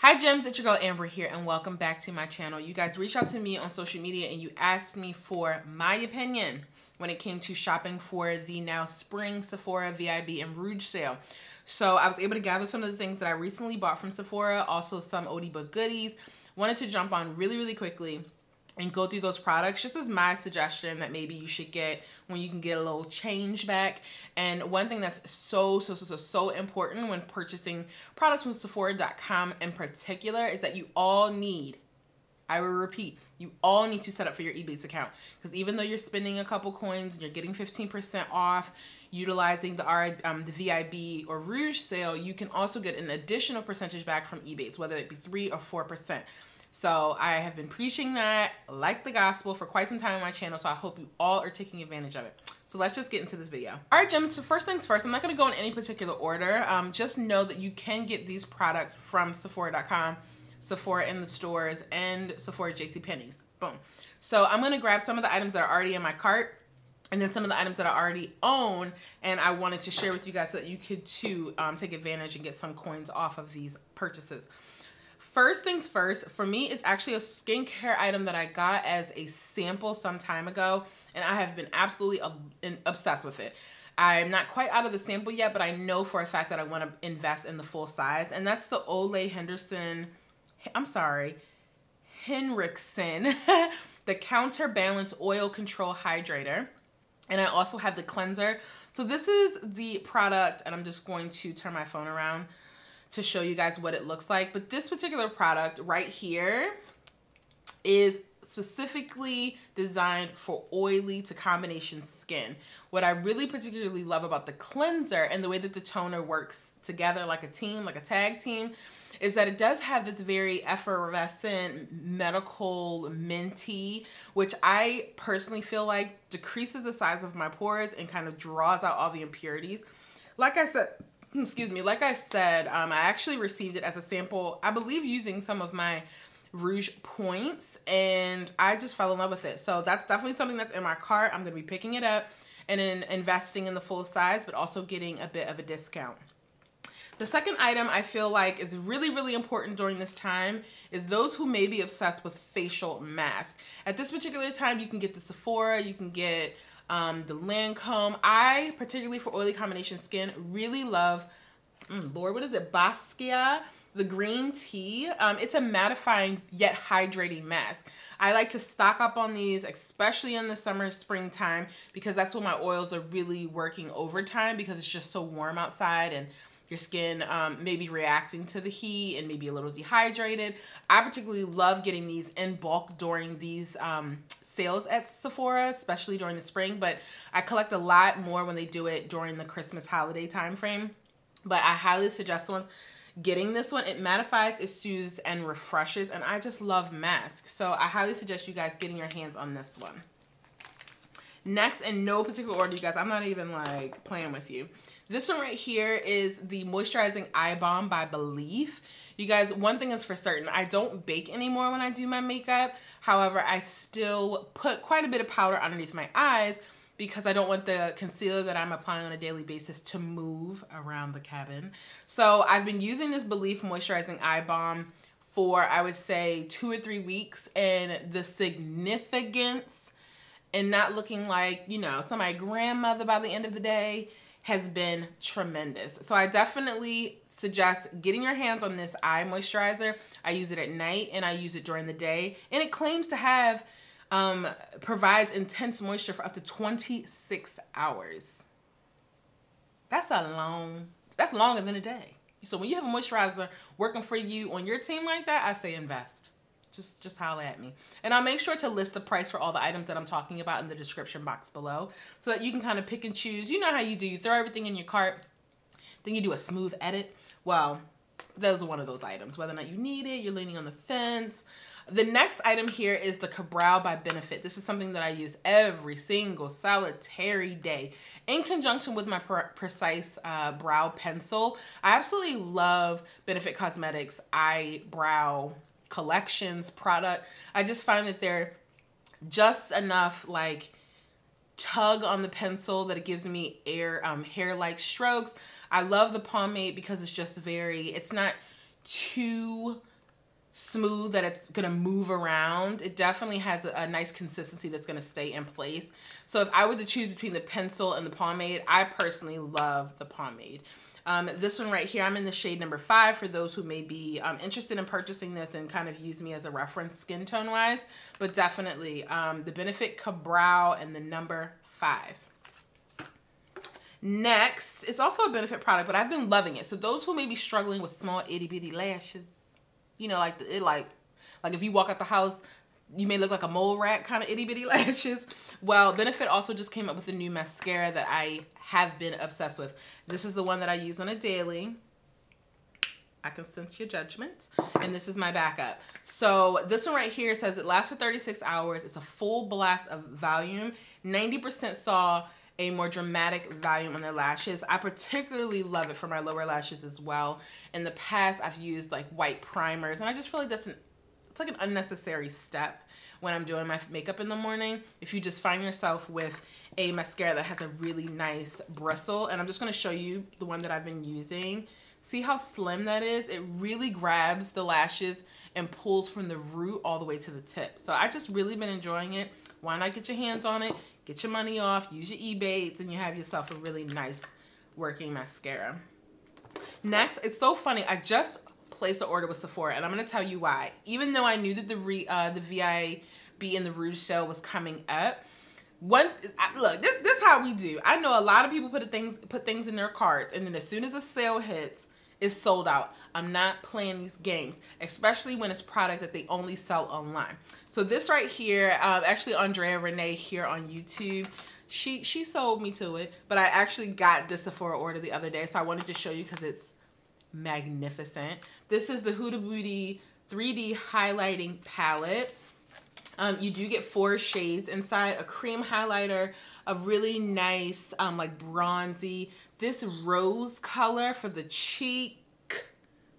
Hi gems, it's your girl Ambra here and welcome back to my channel. You guys reached out to me on social media and you asked me for my opinion when it came to shopping for the now spring Sephora Vib and Rouge sale. So I was able to gather some of the things that I recently bought from Sephora, also some oldie but goodies. Wanted to jump on really quickly and go through those products just as my suggestion that maybe you should get when you can get a little change back. And one thing that's so important when purchasing products from Sephora.com in particular is that you all need, I will repeat, you all need to set up for your Ebates account, because even though you're spending a couple coins and you're getting 15% off utilizing the VIB or Rouge sale, you can also get an additional percentage back from Ebates, whether it be 3 or 4%. So I have been preaching that like the gospel for quite some time on my channel, so I hope you all are taking advantage of it. So let's just get into this video. All right, gems, so first things first, I'm not gonna go in any particular order. Just know that you can get these products from Sephora.com, Sephora in the stores, and Sephora JCPenney's. Boom. So I'm gonna grab some of the items that are already in my cart, and then some of the items that I already own, and I wanted to share with you guys so that you could too take advantage and get some coins off of these purchases. First things first, for me, it's actually a skincare item that I got as a sample some time ago, and I have been absolutely obsessed with it. I'm not quite out of the sample yet, but I know for a fact that I want to invest in the full size, and that's the Hendriksen, the Counterbalance Oil Control Hydrator. And I also have the cleanser. So this is the product, and I'm just going to turn my phone around to show you guys what it looks like. But this particular product right here is specifically designed for oily to combination skin. What I really particularly love about the cleanser and the way that the toner works together like a team, like a tag team, is that it does have this very effervescent medical minty, which I personally feel like decreases the size of my pores and kind of draws out all the impurities. Like I said, I actually received it as a sample, I believe using some of my Rouge points, and I just fell in love with it. So that's definitely something that's in my cart. I'm gonna be picking it up and then investing in the full size, but also getting a bit of a discount. The second item I feel like is really important during this time is those who may be obsessed with facial masks. At this particular time, you can get the Sephora, you can get the Lancome. I, particularly for oily combination skin, really love, Lord, what is it? Boscia, the green tea. It's a mattifying yet hydrating mask. I like to stock up on these, especially in the summer, springtime, because that's when my oils are really working overtime because it's just so warm outside and your skin may be reacting to the heat and maybe a little dehydrated. I particularly love getting these in bulk during these sales at Sephora, especially during the spring, but I collect a lot more when they do it during the Christmas holiday time frame. But I highly suggest getting this one. It mattifies, it soothes, and refreshes, and I just love masks. So I highly suggest you guys getting your hands on this one. Next, in no particular order, you guys, I'm not even like playing with you. This one right here is the Moisturizing Eye Balm by Belif. You guys, one thing is for certain, I don't bake anymore when I do my makeup. However, I still put quite a bit of powder underneath my eyes because I don't want the concealer that I'm applying on a daily basis to move around the cabin. So I've been using this Belif Moisturizing Eye Balm for, I would say, 2 or 3 weeks, and the significance and not looking like, you know, somebody's grandmother by the end of the day has been tremendous. So I definitely suggest getting your hands on this eye moisturizer. I use it at night and I use it during the day, and it claims to have provides intense moisture for up to 26 hours. That's longer than a day. So when you have a moisturizer working for you on your team like that, I say invest. Just holler at me. And I'll make sure to list the price for all the items that I'm talking about in the description box below so that you can kind of pick and choose. You know how you do. You throw everything in your cart, then you do a smooth edit. Well, those are one of those items. Whether or not you need it, you're leaning on the fence. The next item here is the KaBrow by Benefit. This is something that I use every single solitary day in conjunction with my Precise brow pencil. I absolutely love Benefit Cosmetics eyebrow collections product. I just find that they're just enough like tug on the pencil that it gives me hair-like strokes. I love the pomade because it's just it's not too smooth that it's gonna move around. It definitely has a nice consistency that's gonna stay in place. So if I were to choose between the pencil and the pomade, I personally love the pomade. This one right here, I'm in the shade number 5 for those who may be interested in purchasing this and kind of use me as a reference skin tone wise, but definitely the Benefit KaBrow and the number 5. Next, it's also a Benefit product, but I've been loving it. So those who may be struggling with small itty bitty lashes, you know, like if you walk out the house, you may look like a mole rat kind of itty bitty lashes. Well, Benefit also just came up with a new mascara that I have been obsessed with. This is the one that I use on a daily. I can sense your judgment. And this is my backup. So this one right here says it lasts for 36 hours. It's a full blast of volume. 90% saw a more dramatic volume on their lashes. I particularly love it for my lower lashes as well. In the past, I've used like white primers, and I just feel like it's like an unnecessary step when I'm doing my makeup in the morning. If you just find yourself with a mascara that has a really nice bristle, and I'm just gonna show you the one that I've been using. See how slim that is? It really grabs the lashes and pulls from the root all the way to the tip. So I just really been enjoying it. Why not get your hands on it, get your money off, use your Ebates, and you have yourself a really nice working mascara. Next, it's so funny. I just placed an order with Sephora, and I'm going to tell you why. Even though I knew that the VIB and the Rouge sale was coming up, look, this is how we do. I know a lot of people put things in their carts, and then as soon as the sale hits, it's sold out. I'm not playing these games, especially when it's product that they only sell online. So this right here, actually Andrea Renee here on YouTube, she sold me to it, but I actually got this Sephora order the other day, so I wanted to show you because it's magnificent. This is the Huda Beauty 3D highlighting palette. You do get 4 shades inside, a cream highlighter, a really nice like bronzy, this rose color for the cheek,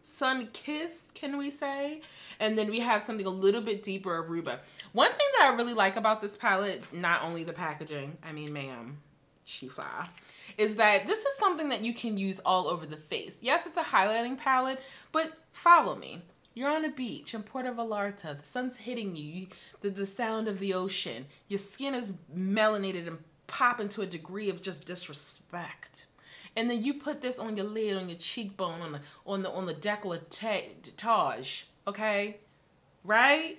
sun-kissed, can we say? And then we have something a little bit deeper, Aruba. One thing that I really like about this palette, not only the packaging, I mean, ma'am, she fly, is that this is something that you can use all over the face. Yes, it's a highlighting palette, but follow me. You're on a beach in Puerto Vallarta. The sun's hitting you. The sound of the ocean. Your skin is melanated and popping to a degree of just disrespect. And then you put this on your lid, on your cheekbone, on the décolletage, okay? Right?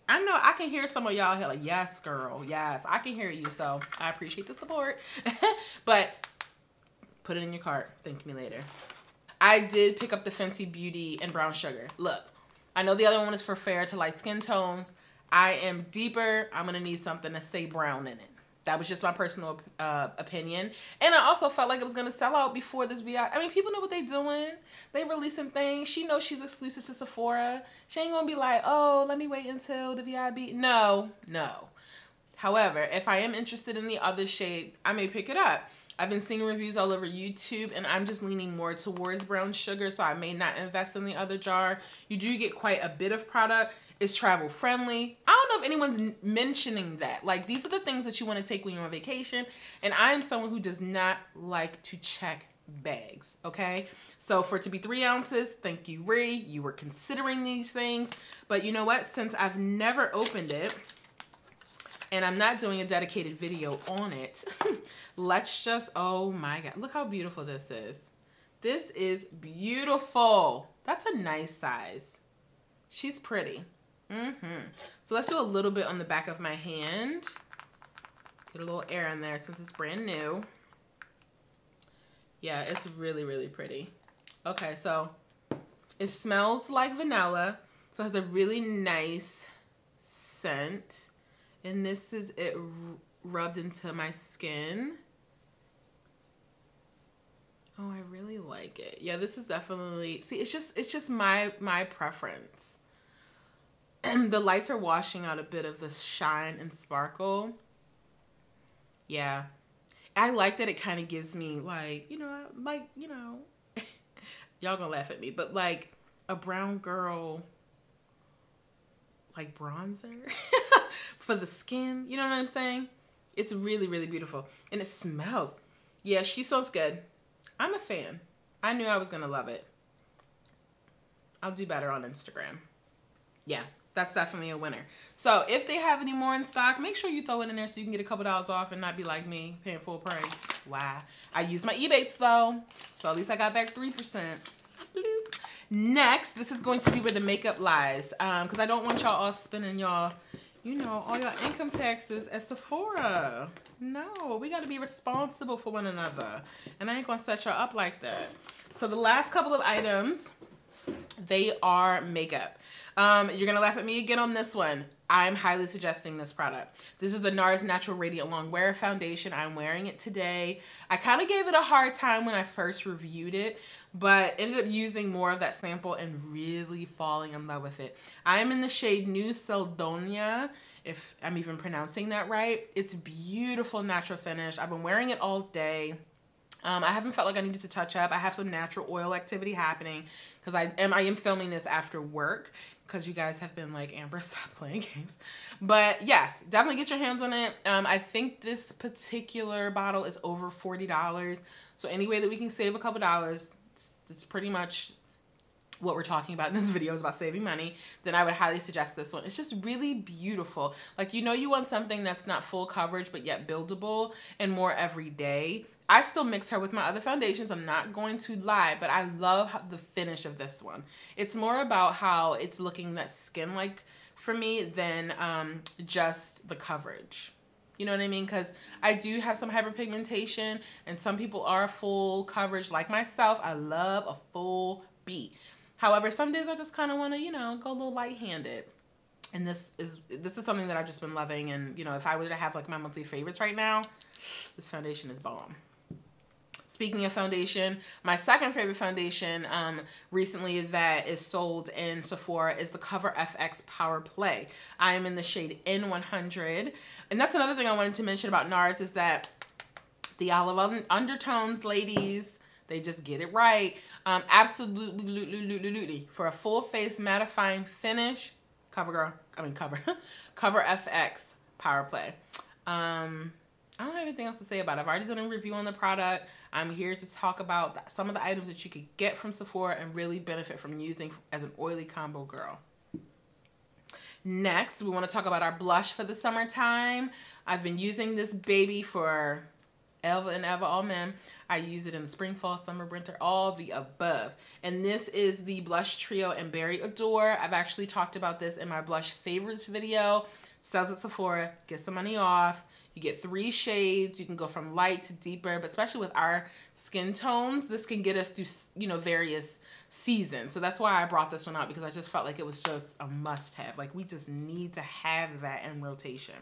I know I can hear some of y'all here like, yes, girl, yes, I can hear you. So I appreciate the support. But put it in your cart. Thank me later. I did pick up the Fenty Beauty and Brown Sugar. Look, I know the other one is for fair to light skin tones. I am deeper. I'm gonna need something to say brown in it. That was just my personal opinion. And I also felt like it was gonna sell out before this VI. I mean, people know what they doing. They releasing things. She knows she's exclusive to Sephora. She ain't gonna be like, oh, let me wait until the VIB. No, no. However, if I am interested in the other shade, I may pick it up. I've been seeing reviews all over YouTube, and I'm just leaning more towards Brown Sugar, so I may not invest in the other jar. You do get quite a bit of product. It's travel friendly. I don't know if anyone's mentioning that. Like, these are the things that you want to take when you're on vacation, and I am someone who does not like to check bags, okay? So for it to be 3 ounces, thank you, Ree. You were considering these things, but you know what? Since I've never opened it, and I'm not doing a dedicated video on it, let's just, oh my God, look how beautiful this is. This is beautiful. That's a nice size. She's pretty. So let's do a little bit on the back of my hand. Get a little air in there since it's brand new. Yeah, it's really, really pretty. Okay, so it smells like vanilla. So it has a really nice scent. And this is it rubbed into my skin. Oh, I really like it. Yeah, this is definitely, see, it's just my preference. And the lights are washing out a bit of the shine and sparkle. Yeah. I like that it kind of gives me like, y'all gonna laugh at me, but like a brown girl, like bronzer for the skin. You know what I'm saying? It's really, really beautiful. And it smells. Yeah, she smells good. I'm a fan. I knew I was gonna love it. I'll do better on Instagram. Yeah, that's definitely a winner. So if they have any more in stock, make sure you throw it in there so you can get a couple dollars off and not be like me, paying full price. Wow. I used my Ebates though, so at least I got back 3%. Next, this is going to be where the makeup lies, because I don't want y'all all spending y'all, you know, all your income taxes at Sephora. No, we got to be responsible for one another, and I ain't gonna set y'all up like that. So the last couple of items, they are makeup. You're gonna laugh at me again on this one. I'm highly suggesting this product. This is the Nars Natural Radiant Longwear Foundation. I'm wearing it today. I kind of gave it a hard time when I first reviewed it, but ended up using more of that sample and really falling in love with it. I am in the shade New Caledonia, if I'm even pronouncing that right. It's beautiful natural finish. I've been wearing it all day. I haven't felt like I needed to touch up. I have some natural oil activity happening because I am filming this after work because you guys have been like, Ambra, stop playing games. But yes, definitely get your hands on it. I think this particular bottle is over $40. So any way that we can save a couple dollars, it's pretty much what we're talking about in this video is about saving money, then I would highly suggest this one. It's just really beautiful. Like, you know, you want something that's not full coverage, but yet buildable and more everyday. I still mix her with my other foundations. I'm not going to lie, but I love the finish of this one. It's more about how it's looking that skin-like for me than just the coverage. You know what I mean? Because I do have some hyperpigmentation and some people are full coverage like myself. I love a full beat. However, some days I just kind of want to, you know, go a little light-handed. And this is something that I've just been loving. And, you know, if I were to have like my monthly favorites right now, this foundation is Balm. Speaking of foundation, my second favorite foundation recently that is sold in Sephora is the Cover FX Power Play. I am in the shade N100. And that's another thing I wanted to mention about Nars is that the olive undertones, ladies, they just get it right. Absolutely. For a full face mattifying finish, Cover FX Power Play. I don't have anything else to say about it. I've already done a review on the product. I'm here to talk about some of the items that you could get from Sephora and really benefit from using as an oily combo girl. Next, we want to talk about our blush for the summertime. I've been using this baby for ever and ever, all men. I use it in the spring, fall, summer, winter, all the above. And this is the Blush Trio in Berry Adore. I've actually talked about this in my blush favorites video. Sells at Sephora, get some money off. You get 3 shades. You can go from light to deeper, but especially with our skin tones, this can get us through, you know, various seasons. So that's why I brought this one out, because I just felt like it was just a must-have. Like, we just need to have that in rotation.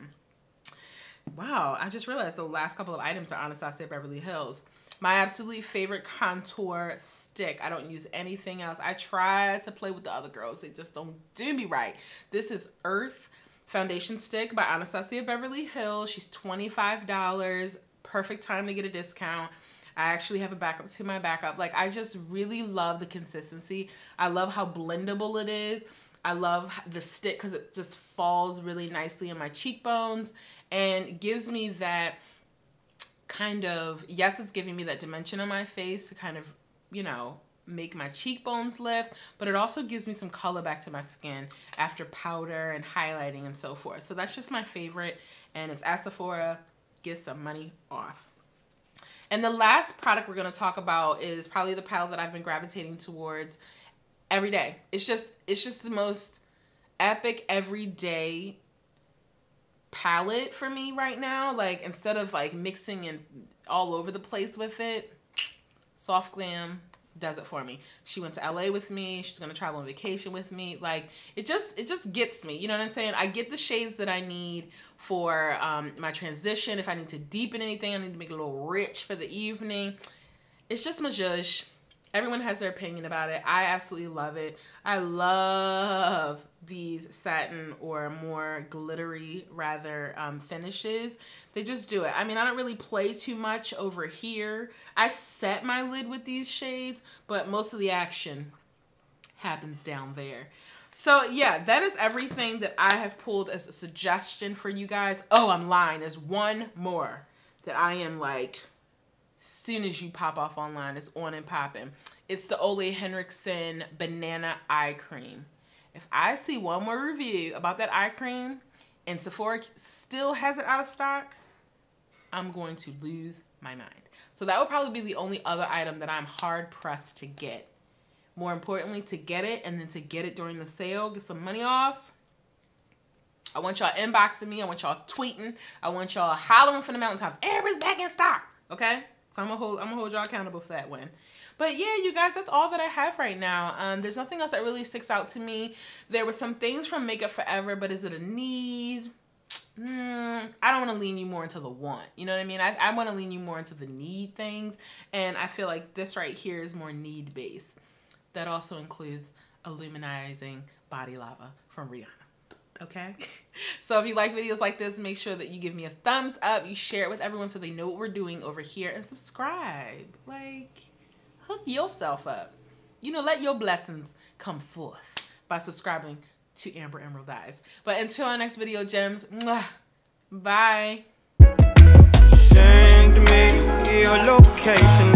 Wow, I just realized the last couple of items are Anastasia Beverly Hills. My absolute favorite contour stick. I don't use anything else. I try to play with the other girls. They just don't do me right. This is Earth Foundation Stick by Anastasia Beverly Hills. She's $25. Perfect time to get a discount. I actually have a backup to my backup. Like, I just really love the consistency. I love how blendable it is. I love the stick because it just falls really nicely in my cheekbones and gives me that kind of, yes, it's giving me that dimension on my face to kind of, you know, make my cheekbones lift, but it also gives me some color back to my skin after powder and highlighting and so forth. So that's just my favorite, and it's at Sephora. Get some money off. And the last product we're going to talk about is probably the palette that I've been gravitating towards every day. It's just the most epic everyday palette for me right now. Like, instead of like mixing and all over the place with it, Soft Glam does it for me. She went to LA with me. She's going to travel on vacation with me. Like, it just gets me. You know what I'm saying? I get the shades that I need for my transition. If I need to deepen anything, I need to make it a little rich for the evening. It's just my zhuzh. Everyone has their opinion about it. I absolutely love it. I love these satin or more glittery, rather, finishes. They just do it. I mean, I don't really play too much over here. I set my lid with these shades, but most of the action happens down there. So yeah, that is everything that I have pulled as a suggestion for you guys. Oh, I'm lying. There's one more that I am like, soon as you pop off online, it's on and popping. It's the Ole Hendriksen Banana Eye Cream. If I see one more review about that eye cream and Sephora still has it out of stock, I'm going to lose my mind. So that would probably be the only other item that I'm hard pressed to get. More importantly, to get it and then to get it during the sale, get some money off. I want y'all inboxing me. I want y'all tweeting. I want y'all hollering from the mountaintops. Amber's back in stock. Okay? So I'm gonna hold y'all accountable for that win. But yeah, you guys, that's all that I have right now. There's nothing else that really sticks out to me. There were some things from Makeup Forever, but is it a need? I don't want to lean you more into the want. You know what I mean? I want to lean you more into the need things. And I feel like this right here is more need based. That also includes Illuminizing Body Lava from Rihanna. Okay? So if you like videos like this, make sure that you give me a thumbs up. You share it with everyone so they know what we're doing over here. And subscribe. Like, hook yourself up. You know, let your blessings come forth by subscribing to Amber Emerald Eyes. But until our next video, gems, mwah, bye. Send me your location.